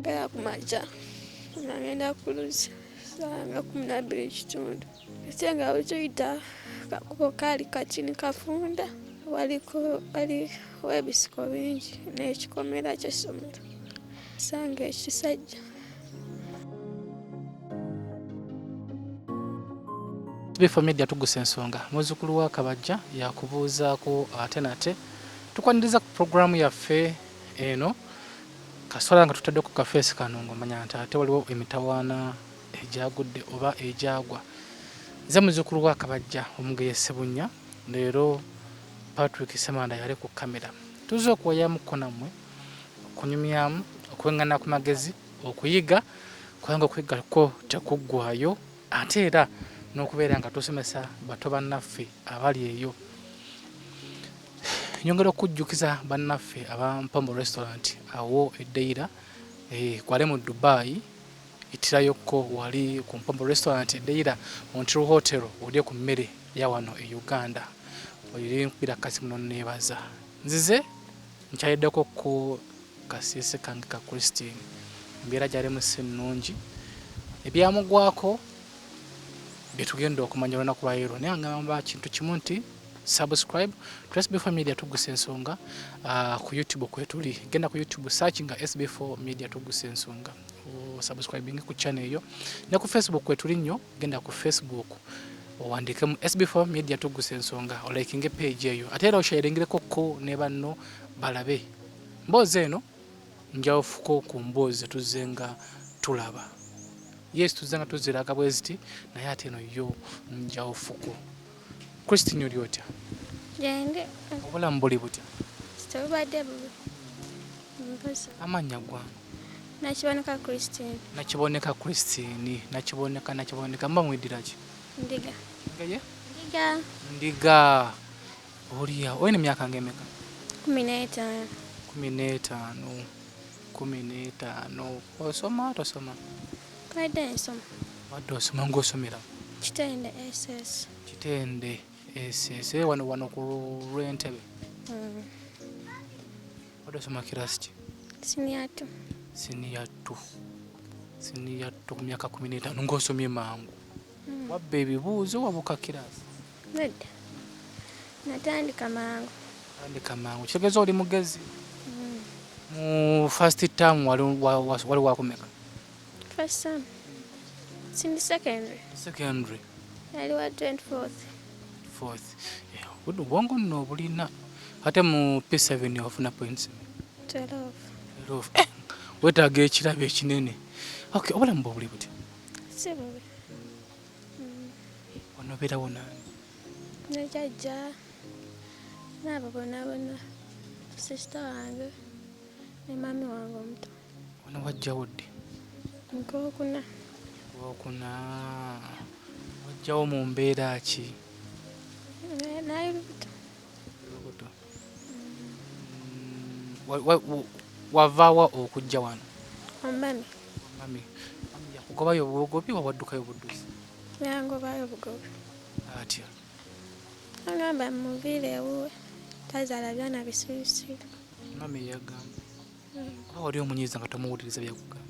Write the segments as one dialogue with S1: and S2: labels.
S1: Nkaya kumaca nagenda kuluzi sanga 12:30 ate nga bwetuyita kakubo kaali katini kafunda waliwo ebisiko bingi n'ekikomera ky'essomero sanga ekisajja.
S2: SB4 MEDIA tuguse ensonga muzzukulu wa Kabajja yakubuuzaako ate nate tukwaniriza ku programu yaffe eno kasola nga tutadde ku kafeesi kano ng'omanya nti ate waliwo emitawaana egyagudde oba egyagwa. Nze muzzukulu wa Kabajja Omugeya Ssebunya, leero Patrick Semanda yali ku kamera. Tuzze okuwayaamuko nammwe okunyumyamu okweŋŋana ku magezi okuyiga kubanga okuyiga ko tekuggwaayo ate era n'okubeera nga tusomesa bato bannaffe abali eyo. Nyongera okujjukiza bannaffe aba Mpombo Restaurant awo eddeira kwale mu Dubai itirayokko wali ku Mpombo Restaurant eddeira Montreal Hotel olye ku mmere ya wano e Uganda. Oyiri mpira kasi muno neebaza. Nzize nkyayeddeko ku kasiese kange ka Christine. Mbeera gyalimu si nnungi. Ebyamugwako byetugenda okumanya olunaku lwa leero naye ngamba kintu kimu nti subscribe to SB4 MEDIA tuguse ensonga ku YouTube kwetuli. Genda ku YouTube search nga SB4 MEDIA tuguse ensonga. Subscribing ku channel eyo. Ne ku Facebook kwetuli nnyo, genda ku Facebook owandikemu SB4 MEDIA tuguse ensonga olikinge page eyo. Ate era oshayirengereko ko ne banno balabe. Mboozi eno njawufuko ku mboozi tuzenga tulaba. Yes, tuzanga tuziraga bweziti naye ate eno yo njawufuko. Christine oli otya?
S1: Jende
S2: Obulamu buli butya?
S1: kitubadde bubi.
S2: Amannya gwange
S1: Nakiboneka Christine.
S2: Nakiboneka Christine. Nakiboneka mba mwidira ki?
S1: Ndiga.
S2: Ngaye?
S1: Ndiga.
S2: Oliya oyina emyaka ng'emeka?
S1: 15.
S2: 15. Osoma tosoma?
S1: Badde nsoma.
S2: Wadde osoma ng'osomera?
S1: Kitende SS.
S2: Kitende SS wano ku Lwentebe. Wadde osoma kirasi ki?
S1: Senior 2.
S2: Senior 2 ku myaka 15 ng'osomye mangu. Wabba ebibuuzo wabuka kirasi?
S1: Nedda. Natandika mangu.
S2: Kitegeeza oli mugezi? Mu first term wali wakumeka?
S1: First term. Sindi secondary. Yali wa 24th.
S2: Obwongo nno obulina. Ate mu P7 ofuna points?
S1: 12.
S2: Wetaaga ekirabo ekinene. Okay, obulamu bwo buli butya?
S1: Si bubi.
S2: Onobeerawo nani?
S1: Ne jjajja. N'abo bonna. Sister wange. Ne mami wange omuto.
S2: Wano wajjawo ddi?
S1: Nkokuna.
S2: Wajjawo mu mbeera ki?
S1: Naye lubuto.
S2: Wavaawa okujja wano?
S1: Omumami.
S2: Yakugobayo obugobi oba waddukayo buddusi?
S1: Yangobayo bugobi.
S2: Atya?
S1: Agamba muviire ewuwe. Tazaala byana bisirusiru.
S2: Mami yagamba. Oba wali omunyiiza nga tomuwuliriza byakugamba?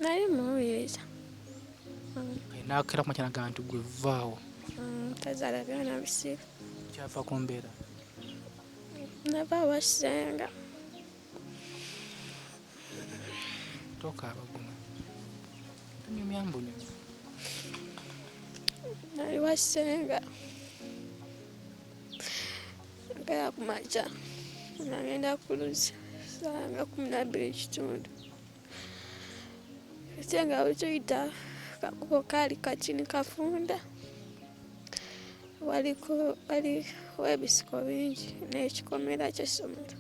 S1: Nali muwuliriza.
S2: Naakera ku makya nagamba nti gwe vaawo.
S1: Tazaala byana bisiru.
S2: Kyava ku mbeera?
S1: Nava wasenga.
S2: Tokaaba guma. Tunyumya mbunyumya.
S1: Nali wasenga. Nkaya kumaca nagenda kuluzi sanga 12:30 ate nga bwetuyita kakubo kaali katini kafunda waliwo ebisiko bingi n'ekikomera ky'essomero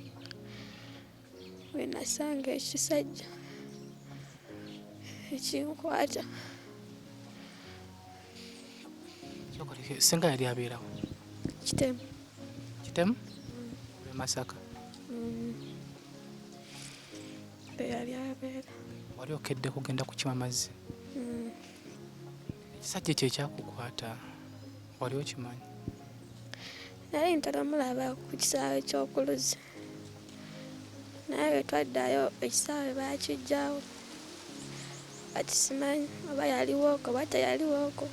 S1: we nasanga ekisajja ekinkwata.
S2: Senga yali abeerawo?
S1: Kitemu.
S2: Masaka?
S1: Yali abeera.
S2: Wali okedde kugenda kukima mazzi? Ekisajja ekyo ekyakukwata wali okimanyi?
S1: Nali ntalamulaba ku kisaawe ky'okuluzi naye bwe twaddayo ekisaawe baakigyawo. kati simanyi oba yaliwooko oba teyaliwooko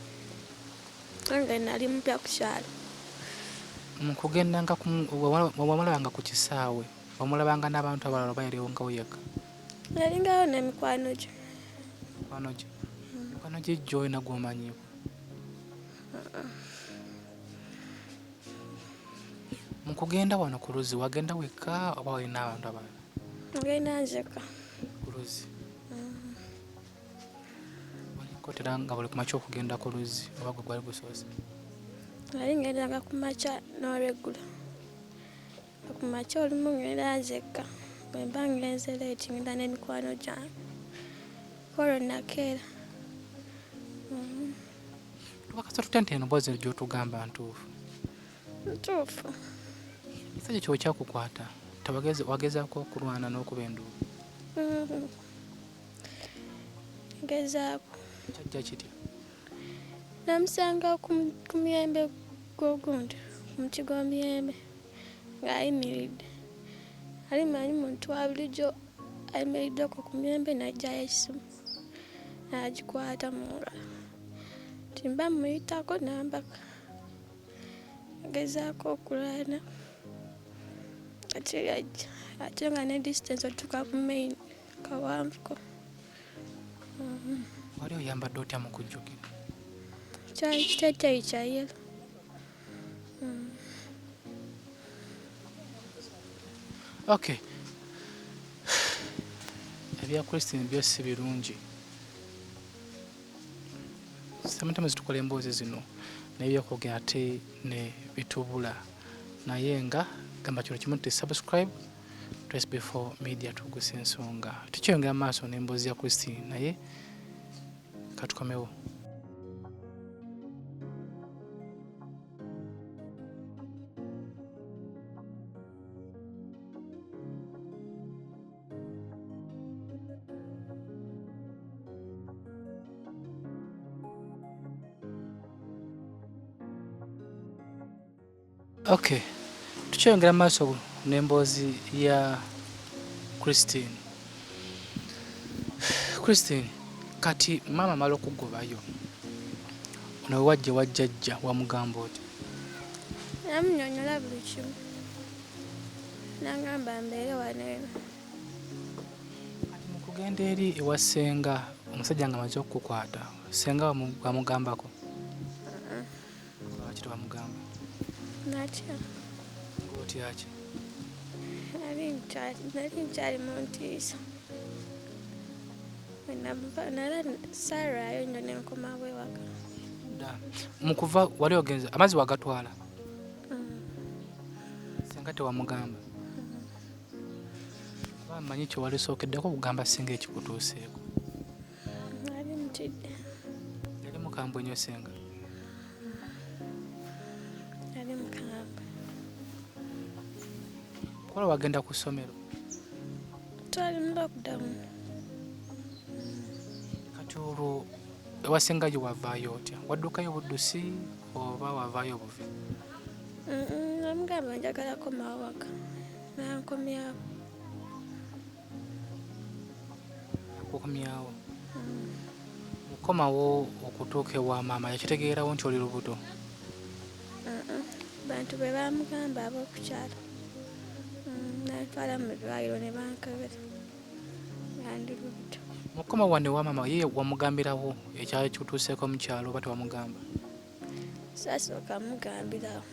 S1: nga nali mupya ku kyalo.
S2: Mu kugendanga wamulabanga ku kisaawe wamulabanga n'abantu abalala oba yaliwo nga we yekka?
S1: Yalingawo n'emikwano gye.
S2: Mikwano gye gy'olina gw'omanyiiko? Mu kugenda wano ku luzzi wagenda wekka oba walina abantu abalala?
S1: Ngenda nzekka.
S2: Ku luzzi walikotera nga buli kumakya okugenda ku luzzi oba gwe gwali gusoose?
S1: Nali ngendanga ku makya n'olweggulo. Ku makya olumu ngenda nzekka, bwe mba ngenze leeti ngenda n'emikwano gyange. Olwo nakeera.
S2: Tubakasa tutya nti eno emboozi gy'otugamba ntuufu?
S1: Ntuufu.
S2: Ekisajja kyo kyakukwata wagezaako okulwana n'okuba enduulu?
S1: Ngezaako.
S2: Kyajja kitya?
S1: Namusanga ku miyembe gw'ogundi, ku muti gw'emiyembe ng'ayimiridde. Ali manyi muntu wa bulijjo ayimiriddeko ku miyembe n'aggyayo essimu n'agikwata mu ngalo. Timba muyitako n'ambaka. Ngezaako okulwana ate yajja ate nga ne distance otuuka ku main kawanvuko.
S2: Wali oyambadde otya mu kujjukira?
S1: Kyali kiteeteeyi kya yellow.
S2: Okay. Ebya Christine byo si birungi. Sometimes tukola emboozi zino n'ebyokwogera ate ne bitubula. Naye nga gamba kino kimu tuti subscribe to SB4 MEDIA tugusa ensonga. Tukyongera maaso n'emboozi ya Christine naye katukomewo. Okay. Tukyongera maaso n'emboozi ya Christine. Christine, kati maama amala okugobayo ono wajja wa Jjajja wamugamba otya?
S1: Namunnyonnyola buli kimu. N'agamba mbeere wano eno.
S2: Kati mu kugenda eri ewa ssenga omusajja nga amaze okukukwata ssenga wamugambako? Lwaki tewamugamba?
S1: Natya.
S2: Otya ki?
S1: Nali nkyali mu ntiisa. Nala saraayo nnyo ne nkomawo ewaka.
S2: Mu kuva wali ogenze amazzi wagatwala? Ssenga tewamugamba? Oba mmanyi kye wali osookeddeko okugamba ssenga ekikutuuseeko?
S1: Nali mutidde.
S2: Yali mukambwe nnyo ssenga?
S1: Nali mukambwe.
S2: Kola wagenda ku ssomero?
S1: Twali mu lockdown.
S2: Kati olwo ewa ssenga gye wavaayo otya? Waddukayo buddusi oba wavaayo buvi?
S1: Namugamba njagala komawo waka. Nankomyawo.
S2: Okukomyawo? Okomawo okutuuka ewa maama yakitegeerawo nti oli lubuto?
S1: Bantu bwe bamugamba ab'okukyalo. Nantwala mu ddwaliro ne bankebera nga ndi lubuto.
S2: Mukoma wanne wa maama ye wamugambirawo ekyali kikutuuseeko mu kyalo oba tewamugamba?
S1: Saasooka mugambirawo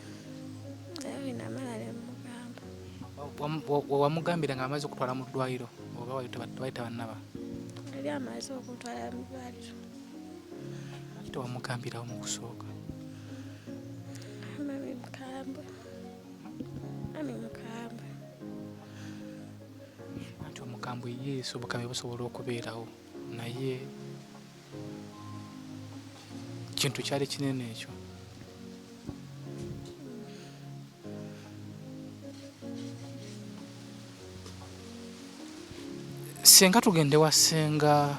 S1: naye namala ne mugamba.
S2: Wamugambira nga amaze okutwala mu ddwaliro oba bali tebannaba?
S1: Yali amaze okutwala mu ddwaliro.
S2: Lwaki tewamugambirawo mu kusooka?
S1: Mami mukambwe.
S2: Anti omukambwe Yesu obukambwe busobola okubeerawo naye kintu kyali kinene ekyo. Senga tugende wa ssenga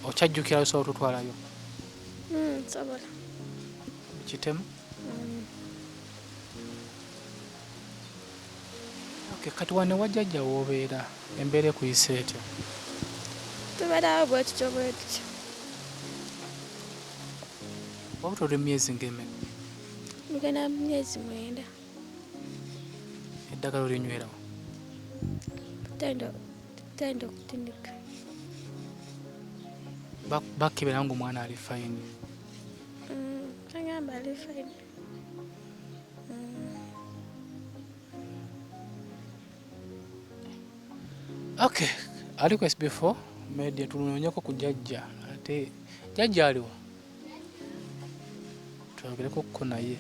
S2: okyajjukira osobola otutwalayo?
S1: Nsobola.
S2: Kitemu? Okay, kati wane wa Jjajja w'obeera embeera ekuyisa etya?
S1: Tubeerawo bwe tutyo bwe tutyo.
S2: Obuto oli myezi ng'emmeka?
S1: Lugenda mu myezi 9.
S2: Eddagala olinywerawo?
S1: Tenda okutindika.
S2: Bakebera ng'omwana ali fayini?
S1: Bagamba ali fayini.
S2: Okay, ali ku SB4 MEDIA tunoonyeko ku Jjaja. Ate Jjaja aliwa? Twogereko ko naye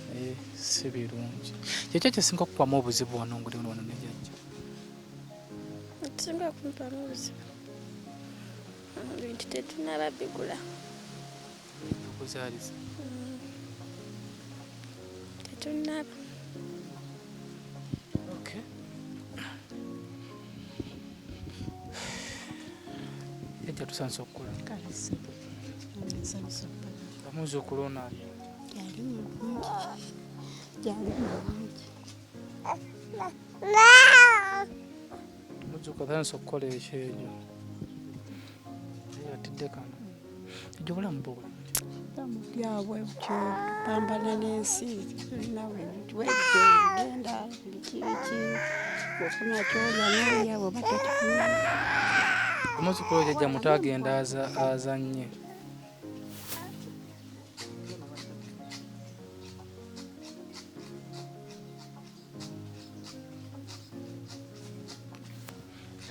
S2: si birungi. Kyekyo kisinga okukubamu obuzibu wano ng'oli wano ne Jjaja?
S1: Ekisinga okumpamu obuzibu bintu tetunnaba bigula.
S2: Okuzaaliza?
S1: Tetunnaba.
S2: Okay. Jjaja tusanze okukula.
S3: Kalisi.
S2: Bamuzuukulu ono ali?
S3: Yali mulungi.
S2: Muzuuka tanse okukola ekyejo. Atidde kano. Ejjo obulamu bwo buli?
S3: Obulamu byabwe butyo tupambana n'ensi tulina wegenda biki bw'ofuna kyolya n'olya bw'oba tokifuna.
S2: Omuzzukulu Jjajja muto agenda azannye.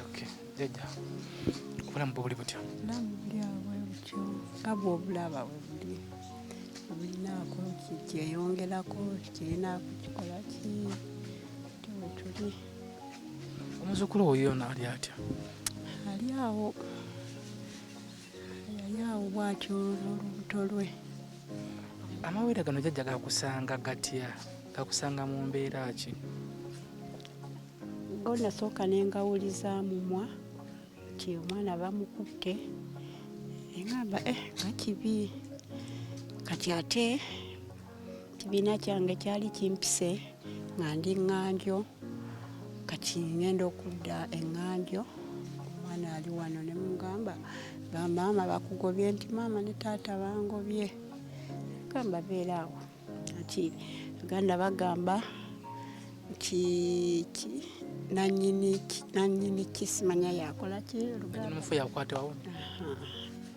S2: Okay, Jjajja obulamu bwo buli butya?
S3: Obulamu byabwe butyo nga bw'obulaba bwe buli. Obulinaako kyeyongerako kirina kukikola ki tuli.
S2: Omuzzukulu wo yoona ali atya?
S3: Ali awo yali awo bw'atyo olubuto lwe.
S2: Amawere gano Jjajja gakusanga gatya? Gakusanga mu mbeera ki?
S3: Nasooka ne ngawuliza mumwa nti omwana bamukutte engamba nga kibi kati ate kibiina kyange kyali kimpise nga ndi ŋŋanjo kati ngenda okudda eŋŋanjo omwana ali wano ne mugamba maama bakugobye nti maama ne taata bangobye gamba beera awo nti Uganda bagamba nti nanyini kisimanya yakola ki
S2: omufu yakwate wawo?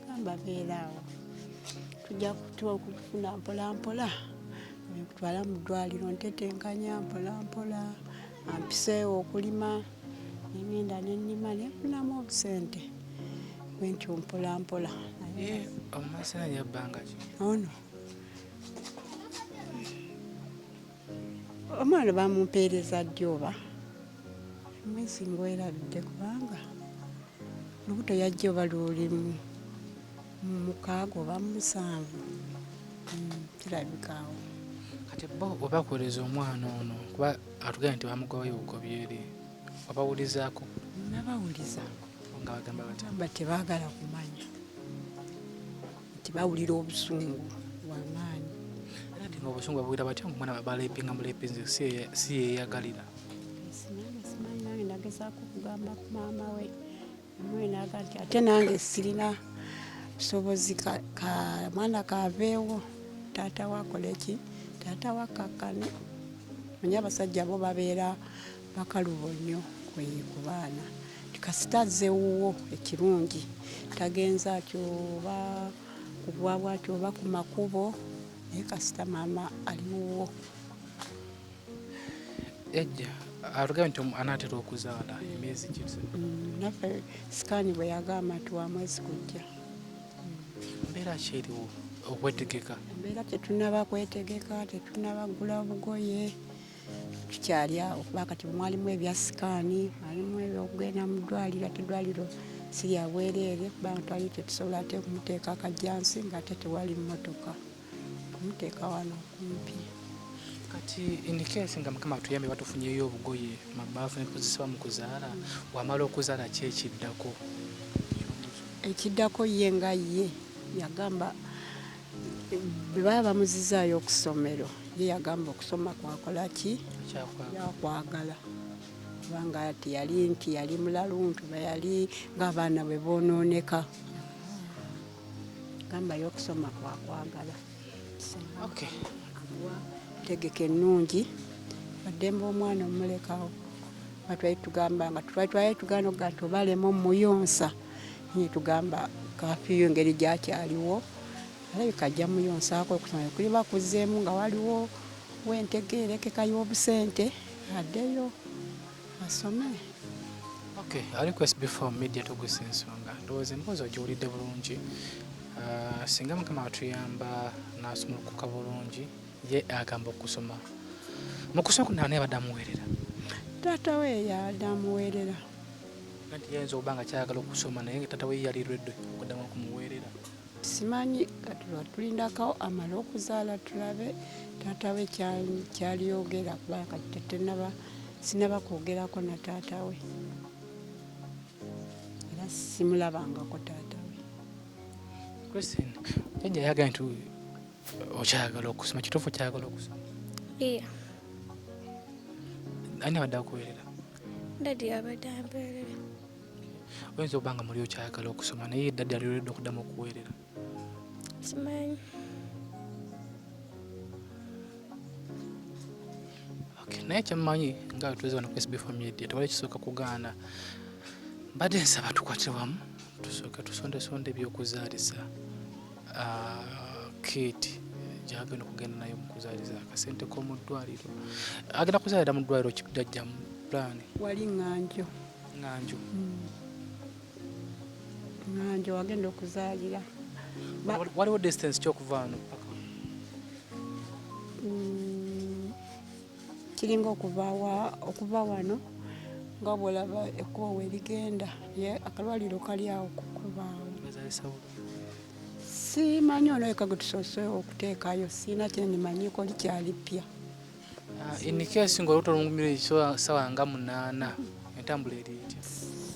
S3: gamba beera awo tujja kufuna mpolampola nekutwala mu ddwaliro ntetenkanya mpolampola ampiseewo okulima nengenda nennima nenfunamu obusente bwentyo mpolampola.
S2: Omumasana yabbanga ki?
S3: Ono omwana bamumpeereza ddi oba mwezi ng'werabidde kubanga olubuto yajja oba luli mu 6 oba mu 7 kirabikaawo.
S2: Kati bo obakoleza omwana ono kuba atugenda nti bamugoba ewugobye eri obawulizaako?
S3: Nabawuliza
S2: nga bagamba batya?
S3: gamba tebaagala kumanya nti bawulira obusungu bw'amaanyi.
S2: Era nti ng'obusungu babwira batya ng'omwana balepinga mulepinzi si yeeyagalira?
S3: Simanyi nange nagezaako okugamba ku maama we omwe naga nti ate nange sirina busobozi mwana kaaveewo taata wakola ki taata wakakkane. Manya abasajja bo babeera bakalubo nnyo ku baana kasita azzeewuwo ekirungi tagenza atyo oba kubwabwa atyo oba ku makubo naye kasita maama aliwo.
S2: Ejja atugambye nti anaatera okuzaala emyezi kisa?
S3: Naffe sikaani bwe yagamba nti wa mwezi gujja.
S2: Mbeera ki eriwo okwetegeka?
S3: Embeera tetunnaba kwetegeka, tetunnaba gula bugoye, tukyali awo kuba kati mwalimu ebya sikaani, mwalimu ebyokugenda mu ddwaliro ate eddwaliro si lya bwereere kubanga twali tetusobola ate kumuteeka akajjansi ng'ate tewali mmotoka, tumuteeka wano kumpi.
S2: Kati in case nga Mukama atuyambe batufunyeyo obugoye mabaafu ne tukozesebwa mu kuzaala, wamala okuzaala ki ekiddako?
S3: Ekiddako ye nga ye yagamba bwe baba bamuzizaayo okusomero ye yagamba okusoma kwakola ki yakwagala kubanga yali mulalu nti yali ng'abaana bwe boonooneka gamba y'okusoma kwakwagala.
S2: Okay.
S3: Tegeke nnungi baddemba omwana omulekawo batwali tugamba nga twali tugano gantu balemo muyonsa ni tugamba kafiyo ngeri gyakyaliwo alabika ajja muyonsaako okusoma kuli bakuzeemu nga waliwo wentegeerekeka y'obusente addeyo asome.
S2: Okay, ali ku SB4 MEDIA tuguse ensonga ndowooza emboozi ogiwulidde bulungi. Singa Mukama atuyamba n'asomolokoka bulungi ye agamba okusoma mu kusoma kuno naye abadde amuweerera
S3: taata we yabadde amuweerera
S2: nti yayinza okuba nga kyayagala okusoma naye nga taata we yaliiridde okuddamu okumuweerera.
S3: simanyi kati tulindako amala okuzaala tulabe taata we kyaliyogera kubanga kati sinaba kwogerako na taata we era simulabangako taata we.
S2: Christine, jjajja yagala nti okyayagala okusoma kituufu okyayagala okusoma?
S1: Iya.
S2: Ani abadde akuweerera?
S1: Daddy abadde ambeerera.
S2: Oyinza okuba nga muli okyayagala okusoma naye daddy aliiridde okuddamu okuweerera?
S1: Simanyi.
S2: Okay, naye kyemmanyi nga tuweze wano ku SB4 MEDIA tewali kisooka kugaana mbadde nsaba tukwatire wamu tusooke tusondesonde ebyokuzaalisa Kate gyagenda okugenda nayo mu kuzaaliza akasente k'omu ddwaliro. Agenda kuzaalira mu ddwaliro kidajja mu pulaani?
S3: Wali ŋŋanjo.
S2: Ŋŋanjo.
S3: Ŋŋanjo wagenda okuzaalira.
S2: Waliwo distance ky'okuva wano paka?
S3: Kiringa okuva wano nga bw'olaba ekkubo werigenda akalwaliro kali awo kukubaawo. Simanyi ono eka gwe tusoose okuteekayo siina kyenimanyiko likyali ppya.
S2: In case ng'olutolungumira ssaawa nga 8 entambula eri etya?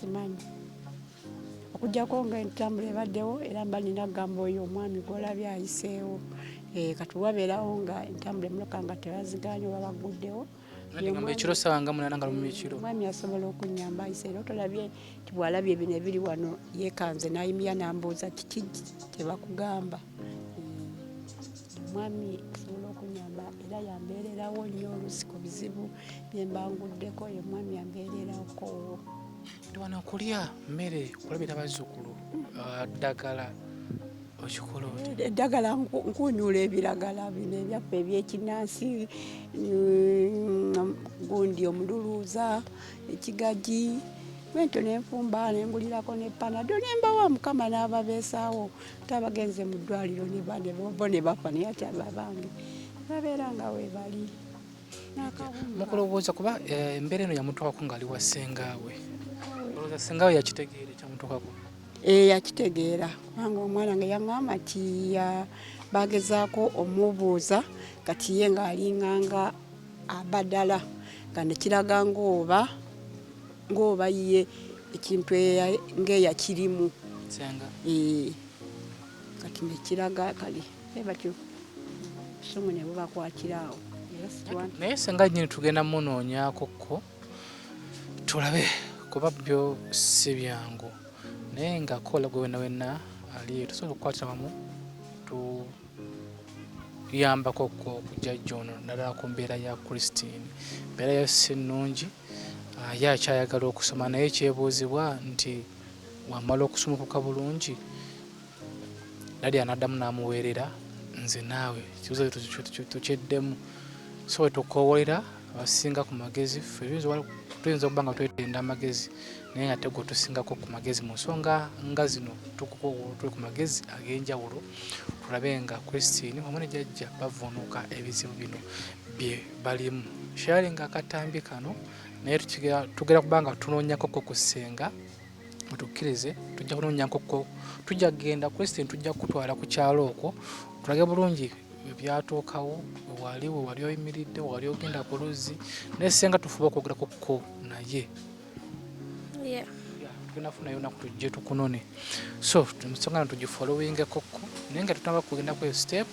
S3: Simanyi okuggyako nga entambula ebaddewo era mba nina kugamba oyo omwami gw'olabye ayiseewo kati wabeerawo nga entambula emmotoka nga tebaziganye oba baguddewo.
S2: Ekiro ssaawa nga 8 nga lumu ekiro.
S3: Omwami asobola okunnyamba ayiseewo tolabye nti bw'alabye bino ebiri wano yeekanze n'ayimya n'ambuuza kiki tebakugamba. Omwami asobola okunnyamba era yambeererawo nnyo oluusi ku bizibu bye mbanguddeko ye mwami yambeererako.
S2: Wano okulya mmere okulabira bazzukulu ddagala okikola oti?
S3: Eddagala nkunyula ebiragala bino ebyaffe ebyekinnansi gundi omululuuza ekigaji bwentyo nenfumba nengulirako ne panado nembawa mukama n'ababeesaawo tabagenze mu ddwaliro bo ne bafa naye ati abange babeera nga weebali.
S2: Mukulowooza kuba embeera eno yamutwako ng'ali wa ssengaawe olowooza ssengaawe yakitegeera ekyamutwakako?
S3: Yakitegeera kubanga omwana nga yaŋŋamba nti bagezaako omubuuza kati ye ng'alinganga abadala nga nekiraga ng'oba ye ekintu ng'eyakirimu kati nekiraga kali batyo somo ne bubakwatirawo.
S2: Naye senga nnyini tugenda munoonyaakokko tulabe kuba byo si byangu naye nga kola gwe wenna ali tusobola okukwatira wamu tuyambako okujjajja ono naddala ku mbeera ya Christine. Mbeera yo si nnungi ye akyayagala okusoma naye kyebuuzibwa nti wamala okusomokoka bulungi daddy anaddamu n'amuweerera nze naawe kibuzo tukyeddemu so wetukoowolera abasinga ku magezi tuyinza okuba nga twetenda amagezi naye nga tegwe tusingako ku magezi mu nsonga nga zino tuli ku magezi ag'enjawulo tulabe nga Christine wamu ne jjajja bavuunuka ebizibu bino bye balimu. Sharing akatambi kano naye tugera kuba nga tunoonyakoko ku ssenga mutukkirize tujja kunoonyakoko tujja kgenda Christine tujja kutwala ku kyalo okwo tulage bulungi byatuukawo wali oyimiridde wali ogenda ku luzzi naye senga tufuba okwogerakokko naye tugenda funayo naku tujje tukunone so ensonga no tugifollowingekokko naye nga tutaba kugendako eyo step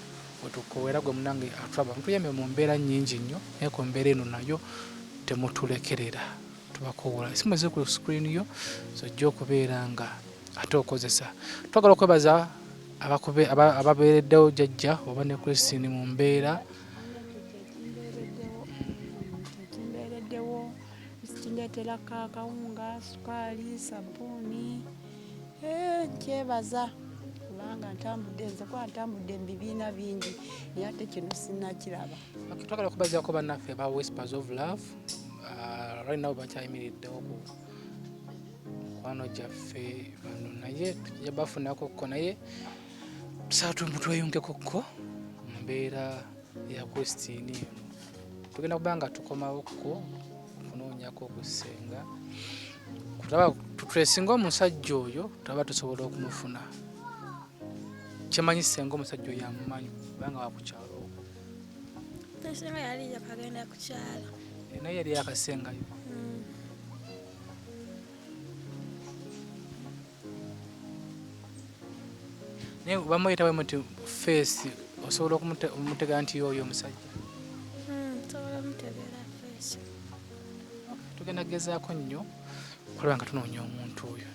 S2: wetukoowera gwe munange atulaba mutuyambe mu mbeera nnyingi nnyo naye ku mbeera eno nayo temutulekerera tubakowola esimu ziri ku screen yo zojja okubeera nga ate okozesa. Twagala okwebaza ababeereddewo jjajja oba ne Christine mu mbeera
S3: tekimbeereddewo kindeetera akawunga sukaali sabbuuni nkyebaza kubanga ntambudde mu bibiina bingi naye ate kino sinnakiraba.
S2: twagala okubazaako bannaffe ba Whispers of Love right now bakyayimiriddewo ku mukwano gyaffe bano naye tujja bafunakokko naye tweyungekokko mu mbeera ya Christine eno tugenda kuba nga tukomawokko kunoonyako okusenga kulaba tutwesinga omusajja oyo tulaba tusobola okumufuna kyemanyi senga omusajja oyo amumanyi kubanga wakukyalo okwo
S1: Nasenga yali yakagenda ku kyalo
S2: naye yali yakasengayo naye bamuyitawe muti feesi osobola okumutega nti yoyo omusajja
S1: nsobola mutegeera feesi
S2: tugenda gezaako nnyo kulaba nga tunoonya omuntu oyo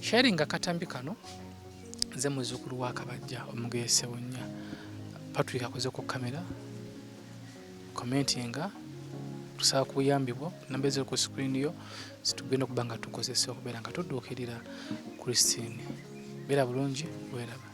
S2: sharinga katambi kano nze muzzukulu wa Kabajja omugeese wonnya Patrick akozeko kamera commentinga tusaba kuyambibwa namba eziri ku screen yo zitugenda okuba nga tukozesa okubeera nga tudduukirira Christine beera bulungi weraba